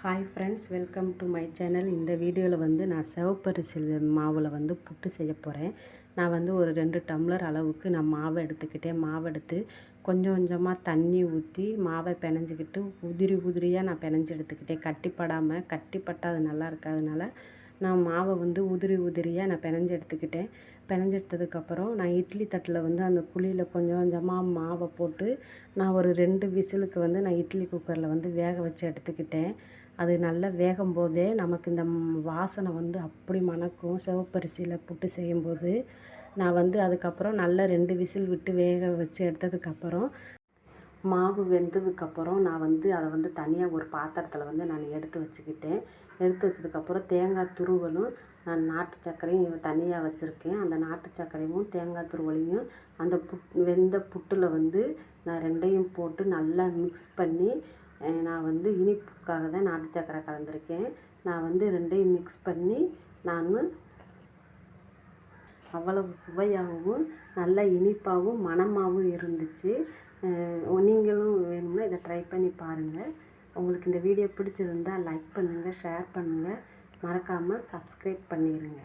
Hi friends, welcome to my channel. இந்த வீடியோவில் வந்து நான் சிவப்பரிசி மாவில் வந்து புட்டு செய்ய போகிறேன். நான் வந்து ஒரு 2 டம்ளர் அளவுக்கு நான் மாவை எடுத்துக்கிட்டேன். மாவை எடுத்து கொஞ்சம் கொஞ்சமாக தண்ணி ஊற்றி மாவை பிணைஞ்சிக்கிட்டு உதிரியாக நான் பிணைஞ்சி எடுத்துக்கிட்டேன். கட்டிப்படாமல், கட்டிப்பட்டால் அது நல்லா இருக்காதனால நான் மாவை வந்து உதிரியாக நான் பிணைஞ்சி எடுத்துக்கிட்டேன். பிணைஞ்சி எடுத்ததுக்கப்புறம் நான் இட்லி தட்டில் வந்து அந்த குழியில் கொஞ்சம் கொஞ்சமாக மாவை போட்டு நான் ஒரு 2 விசிலுக்கு வந்து நான் இட்லி குக்கரில் வந்து வேக வச்சு எடுத்துக்கிட்டேன். அது நல்லா வேகும் போதே நமக்கு இந்த வாசனை வந்து அப்படி மணக்கும். சிவப்பரிசியில் புட்டு செய்யும்போது நான் வந்து அதுக்கப்புறம் நல்லா 2 விசில் விட்டு வேக வச்சு எடுத்ததுக்கப்புறம் மாவு வெந்ததுக்கப்புறம் நான் வந்து அதை வந்து தனியாக ஒரு பாத்திரத்தில் வந்து நான் எடுத்து வச்சுக்கிட்டேன். எடுத்து வச்சதுக்கப்புறம் தேங்காய் துருவலும் நான் நாட்டு சர்க்கரையும் தனியாக வச்சுருக்கேன். அந்த நாட்டு சர்க்கரையும் தேங்காய் துருவலையும் அந்த வெந்த புட்டில் வந்து நான் 2யும் போட்டு நல்லா மிக்ஸ் பண்ணி நான் வந்து இனிப்புக்காக தான் நாட்டு சர்க்கரை கலந்துருக்கேன். நான் வந்து 2யும் மிக்ஸ் பண்ணி நான் அவ்வளவு சுவையாகவும் நல்ல இனிப்பாகவும் மணமாகவும் இருந்துச்சு. நீங்களும் வேணும்னா இதை ட்ரை பண்ணி பாருங்கள். உங்களுக்கு இந்த வீடியோ பிடிச்சிருந்தால் லைக் பண்ணுங்கள், ஷேர் பண்ணுங்கள், மறக்காமல் சப்ஸ்கிரைப் பண்ணிடுங்க.